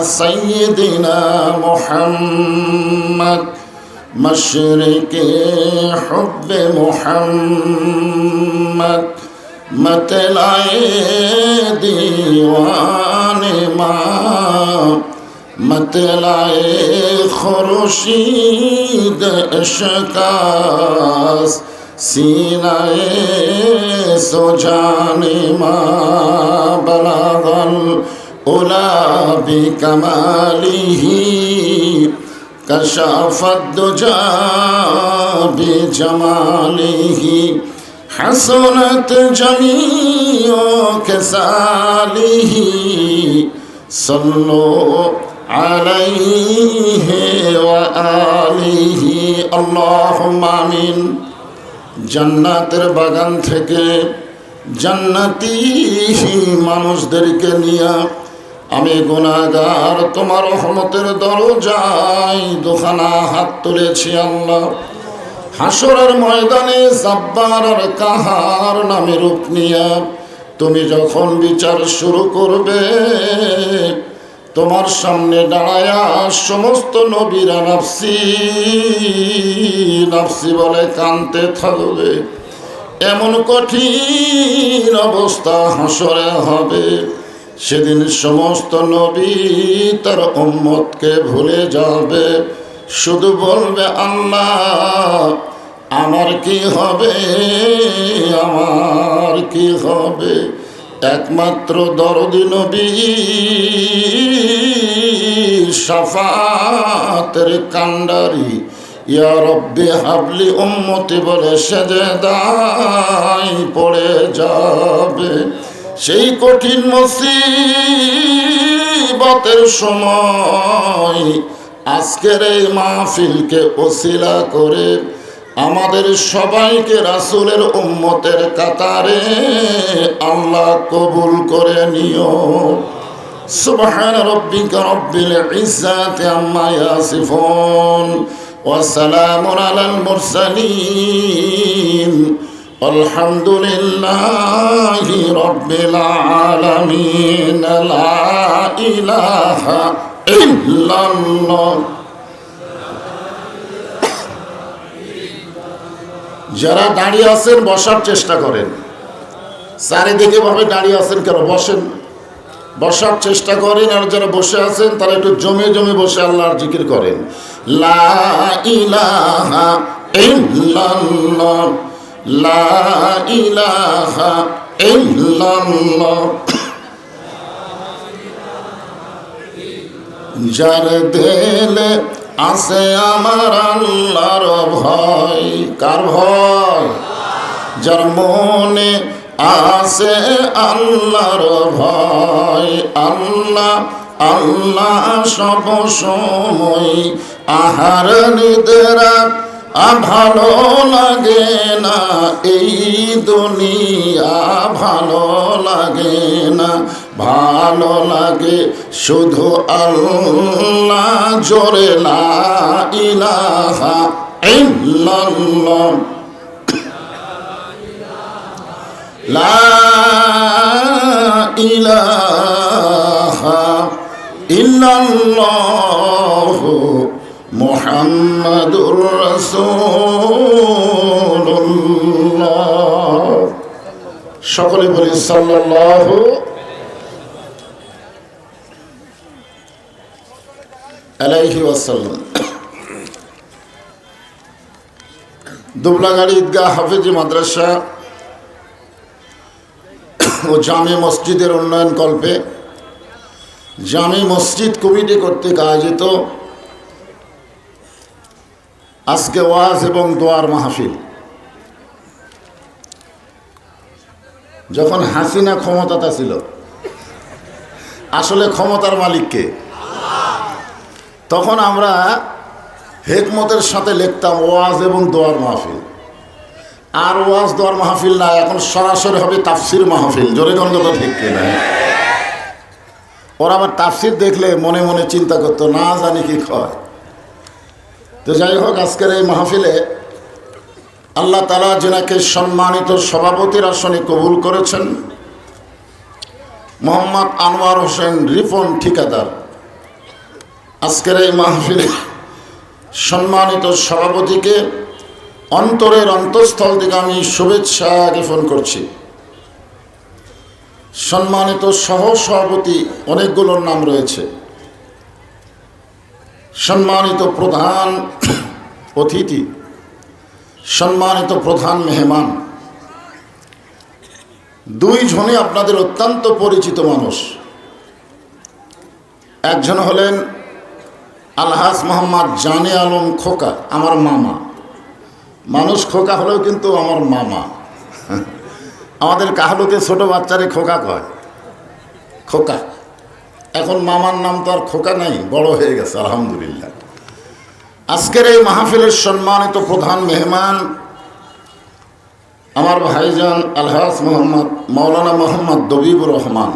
سيدنا محمد مشرق حب محمد مطلع دیوان ما مطلع خورشید عشقاست سینه سجان ما بلغ العلا بکماله کشف الدجى بجماله حسنت جميع خصاله صلوا عليه وآله اللهم آمين জান্নাতের বাগান থেকে জান্নাতি মানুষদেরকে নিয়ে আমি গুনাহগার তোমার রহমতের দরজায় দুখানা হাত তুলেছি আল্লাহ। হাসরের ময়দানে জাব্বার আর কাহার নামে রূপ নিয়ে তুমি যখন বিচার শুরু করবে, তোমার সামনে দাঁড়ায়া সমস্ত নবীরা নাফসি নাফসি বলে কাঁদতে থাকবে। এমন কঠিন অবস্থা হাসরে হবে, সেদিন সমস্ত নবী তার উম্মতকে ভুলে যাবে, শুধু বলবে আল্লাহ আমার কি হবে, আমার কি হবে। একমাত্র দরদি নবী শাফাতের কান্ডারি ইয়া রব্বি হাবলি উম্মতি বলে সেজদায় পড়ে যাবে। সেই কঠিন মুসিবতের সময় আজকের এই মাহফিলকে ওসিলা করে আমাদের সবাইকে রাসূলের উম্মতের কাতারে আল্লাহ কবুল করে নিও। সুবহান রাব্বিকা রাব্বিল ইজ্জাতি আম্মা ইয়াসিফুন ওয়া সালামুন আলাল মুরসালিন আলহামদুলিল্লাহি রাব্বিল আলামিন। লা ইলাহা ইল্লাল্লাহ। যারা দাঁড়িয়ে আছেন বসার চেষ্টা করেন, চারিদিকে ভাবে দাঁড়িয়ে আছেন কেন, বসেন, বসার চেষ্টা করেন। আর যারা বসে আছেন তারা একটু জমে জমে বসে আল্লাহর জিকির করেন। লা ইলাহা ইল্লাল্লাহ, লা ইলাহা ইল্লাল্লাহ। যার দিলে আছে আমার আল্লাহর ভয়, কার ভয়? যার মনে আছে আল্লাহর ভয়। আল্লাহ আল্লাহ সব সময় আহার নিদ্রা ভালো লাগে না, এই দুনিয়া ভালো লাগে না, ভালো লাগে শুধু আল্লাহ। জোরে লা ইলাহা ইল্লাল্লাহ, লা ইলাহা ইল্লাল্লাহ মুহাম্মাদুর রাসূলুল্লাহ। সকলে বলি সাল্লাল্লাহু আলাইহি ওয়াসাল্লাম। দুবলাগাড়ি ঈদগাহ হাফেজি মাদ্রাসা ও জামে মসজিদের উন্নয়ন কল্পে জামে মসজিদ কমিটি কর্তৃক আয়োজিত আজকে ওয়াজ এবং দোয়ার মাহফিল। যখন হাসিনা ক্ষমতাটা ছিল, আসলে ক্ষমতার মালিককে, তখন আমরা হিকমতের সাথে লিখতাম ওয়াজ এবং দোয়ার মাহফিল। আর ওয়াজ দোয়ার মাহফিল না, এখন সরাসরি হবে তাফসির মাহফিল। জোরে কোন কথা ঠিক কিনা? ওরা আবার তাফসির দেখলে মনে মনে চিন্তা করতো, না জানি কি হয়। তো যাই হোক, আজকের এই মাহফিলে আল্লাহ তাআলা যিনাকে সম্মানিত সভাপতির আসনে কবুল করেছেন, মোহাম্মদ আনোয়ার হোসেন রিপন ঠিকাদার, আজকের এই মাহফিলে সম্মানিত সভাপতিকে অন্তরের অন্তঃস্থল থেকে আমি শুভেচ্ছা জ্ঞাপন করছি। সম্মানিত সহ সভাপতি অনেকগুলোর নাম রয়েছে। সম্মানিত প্রধান অতিথি, সম্মানিত প্রধান মেহমান, দুইজনই আপনাদের অত্যন্ত পরিচিত মানুষ। একজন হলেন আলহাজ মোহাম্মদ জানে আলম খোকা, আমার মামা। মানুষ খোকা হলেও কিন্তু আমার মামা। আমাদের কাহালুতে ছোট বাচ্চারে খোকা কয়, খোকা। এখন মামার নাম তো আর খোকা নাই, বড় হয়ে গেছে আলহামদুলিল্লাহ। আজকের এই মাহফিলের সম্মানিত প্রধান মেহমান আমার ভাইজান আলহাজ মোহাম্মদ মৌলানা মোহাম্মদ দবিবুর রহমান।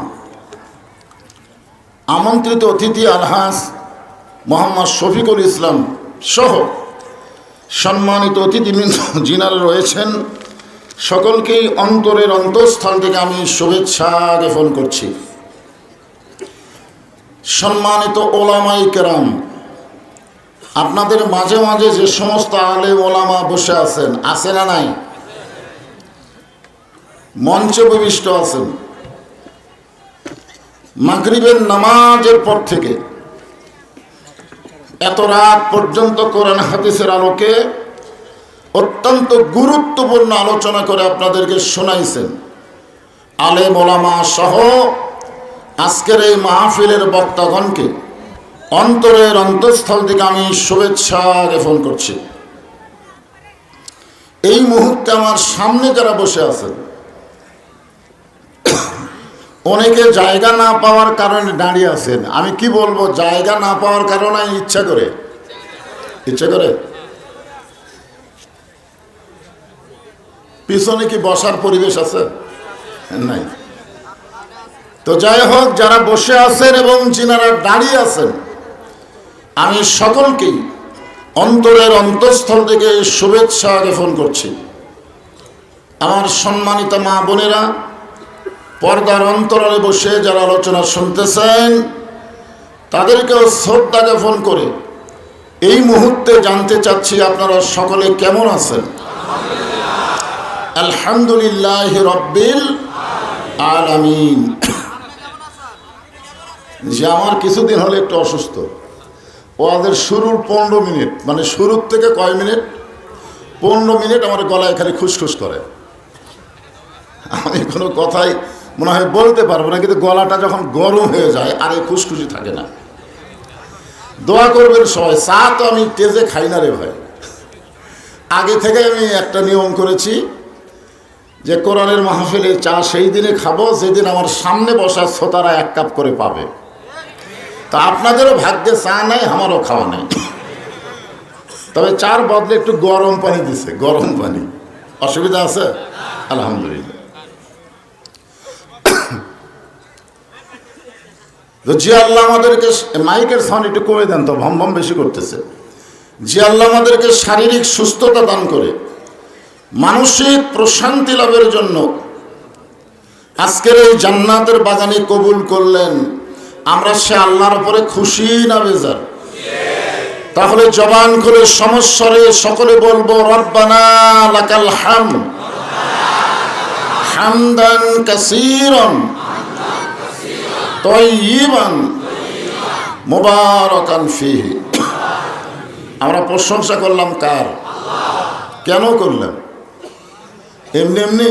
আমন্ত্রিত অতিথি আলহাজ মোহাম্মদ শফিকুল ইসলাম সহ সম্মানিত অতিথিবৃন্দ যিনারা রয়েছেন, সকলকেই অন্তরের অন্তঃস্থল থেকে আমি শুভেচ্ছা জ্ঞাপন করছি। সম্মানিত ওলামায়ে কেরাম, আপনাদের মাঝে মাঝে যে সমস্ত আলেম ওলামা বসে আছেন, আছে না নাই? মঞ্চে উপবিষ্ট আছেন। মাগরিবের নামাজের পর থেকে এত রাত পর্যন্ত কোরআন হাদিসের আলোকে অত্যন্ত গুরুত্বপূর্ণ আলোচনা করে আপনাদেরকে শোনাইছেন। আলেম ওলামা সহ আজকের এই মাহফিলের বক্তাগণকে অন্তরের অন্তঃস্থল থেকে আমি শুভেচ্ছা জ্ঞাপন করছি। এই মুহূর্তে আমার সামনে যারা বসে আছেন, অনেকে জায়গা না পাওয়ার কারণে দাঁড়িয়ে আছেন। আমি কি বলবো, জায়গা না পাওয়ার কারণে ইচ্ছা করে পিছনে কি বসার পরিবেশ আছে? নাই। তো যাই হোক, যারা বসে আছেন এবং যিনারা দাঁড়িয়ে আছেন, আমি সকলকেই অন্তরের অন্তঃস্থল থেকে শুভেচ্ছা জ্ঞাপন করছি। আমার সম্মানিত মা বোনেরা, পর্দার অন্তরালে বসে যারা আলোচনা শুনতেছেন, তাদেরকেও শ্রদ্ধা জ্ঞাপন করে এই মুহূর্তে জানতে চাচ্ছি আপনারা সকলে কেমন আছেন? আলহামদুলিল্লাহ রব্বিল আলামিন। যে আমার কিছুদিন হলে একটু অসুস্থ। ওদের শুরুর 15 মিনিট, মানে শুরুর থেকে কয় মিনিট, 15 মিনিট আমার গলায় খালি খুসখুস করে। আমি কোনো কথাই মনে হয় বলতে পারবো না, কিন্তু গলাটা যখন গরম হয়ে যায় আর এই খুশখুশি থাকে না। দোয়া করবেন সবাই। চা তো আমি তেজে খাই না রে ভাই। আগে থেকে আমি একটা নিয়ম করেছি যে কোরআনের মাহফিলে চা সেই দিনে খাবো যেদিন আমার সামনে বসা শ্রোতারা 1 কাপ করে পাবে। তা আপনাদেরও ভাগ্যে চা নাই, আমারও খাওয়া নেই। তবে চার বদলে একটু গরম পানি দিছে, গরম পানি। অসুবিধা আছে? আলহামদুলিল্লাহ। যে আল্লাহ আমাদেরকে, মাইকের সাউন্ড একটু কমে দেন তো, ভম ভম বেশি করতেছে। যে আল্লাহ আমাদেরকে শারীরিক সুস্থতা দান করে মানসিক প্রশান্তি লাভের জন্য আজকের এই জান্নাতের বাগানে কবুল করলেন, আমরা সে আল্লাহর উপরে খুশি না বেজার? তাহলে জবান খুলে সমস্বরে সকলে বলবো, রব্বানা লাকাল হামদ হামদান কাসীরান তাইয়িবান মুবারাকান ফীহি। আমরা প্রশংসা করলাম কার? কেন করলাম? এমনি এমনি?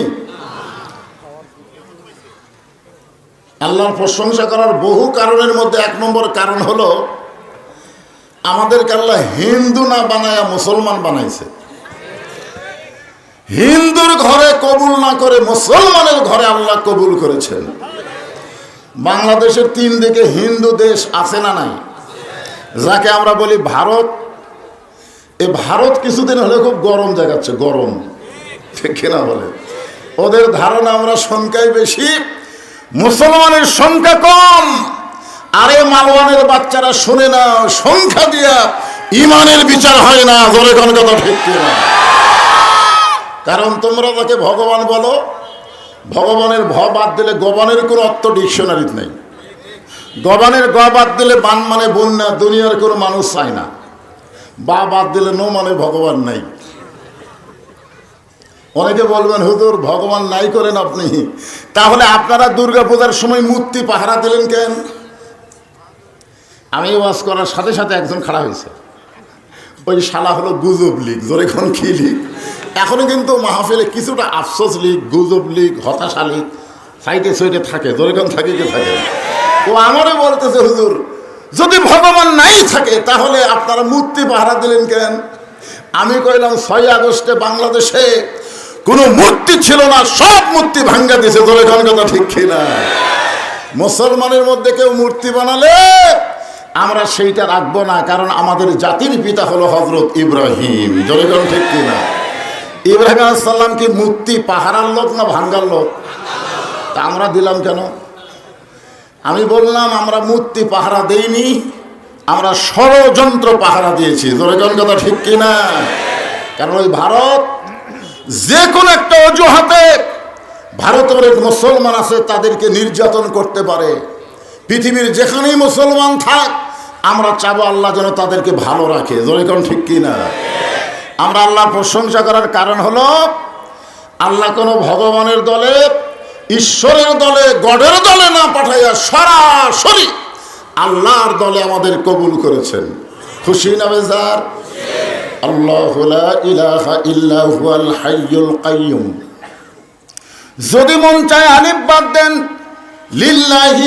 আল্লাহর প্রশংসা করার বহু কারণের মধ্যে 1 নম্বর কারণ হলো আমাদেরকে আল্লাহ হিন্দু না বানায়া মুসলমান বানাইছে। হিন্দুর ঘরে কবুল না করে মুসলমানের ঘরে আল্লাহ কবুল করেছেন। বাংলাদেশের 3 দিকে হিন্দু দেশ আছে না নাই? যাকে আমরা বলি ভারত। এই ভারত কিছুদিন হলে খুব গরম দেখাচ্ছে, গরম, ঠিক কিনা বলে? ওদের ধারণা আমরা সংখ্যায় বেশি, মুসলমানের সংখ্যা কম। আরে মালওয়ানের বাচ্চারা শুনে না, সংখ্যা দিয়া ইমানের বিচার হয় না। জোরে কোন কথা ঠিক কিনা? কারণ তোমরা তাকে ভগবান বলো, ভগবানের ভ বাদ দিলে গবানের কোনো অর্থ ডিকশনারিতে নেই। গবানের গ বাদ দিলে বান মানে বন্যা, দুনিয়ার কোনো মানুষ চায় না। বা বাদ দিলে নো মানে ভগবান নাই। অনেকে বলবেন হুজুর ভগবান নাই করেন আপনি, তাহলে আপনারা দুর্গা পূজার সময় মূর্তি পাহারা দিলেন কেন? আমি ওয়াজ করার সাথে সাথে একজন খাড়া হয়েছে, ওই শালা হলো গুজব লীগ, জোরে কোন কি লীগ। এখনো কিন্তু মাহফিলে কিছুটা আফসোস লীগ, গুজব লীগ, হতাশা লীগ সাইডে সাইডে থাকে, জোরে কোন থাকে কি থাকে। ও আমারও বলতেছে হুজুর যদি ভগবান নাই থাকে তাহলে আপনারা মূর্তি পাহারা দিলেন কেন? আমি কইলাম 6 আগস্টে বাংলাদেশে কোনো মূর্তি ছিল না, সব মূর্তি ভাঙ্গা দিয়েছে, জোরে কোন কথা ঠিক কিনা। মুসলমানের মধ্যে কেউ মূর্তি বানালে আমরা সেইটা রাখবো না, কারণ আমাদের জাতির পিতা হলো হযরত ইব্রাহিম, জোরে কোন ঠিক কিনা। ইব্রাহিম আলাইহিস সালাম কি মূর্তি পাহারার লোক না ভাঙ্গার লোক? তা আমরা দিলাম কেন? আমি বললাম আমরা মূর্তি পাহারা দেইনি, আমরা ষড়যন্ত্র পাহারা দিয়েছি, জোরে কোন কথা ঠিক কিনা। কারণ ওই ভারত যে কোনো একটা অজুহাতে ভারতের অনেক মুসলমান আছে তাদেরকে নির্যাতন করতে পারে। পৃথিবীর যেখানেই মুসলমান থাক আমরা চাবো আল্লাহ যেন তাদেরকে ভালো রাখে, জোরে কোন ঠিক কিনা। আমরা আল্লাহর প্রশংসা করার কারণ হলো আল্লাহ কোনো ভগবানের দলে, ঈশ্বরের দলে, গডের দলে না পাঠাইয়া সরাসরি আল্লাহর দলে আমাদের কবুল করেছেন। খুশি না বেজার? আল্লাহু লা ইলাহা ইল্লা হুয়াল হাইয়ুল কাইয়ুম। যদি মন চায় আলিফ বাদ দেন, লিল্লাহি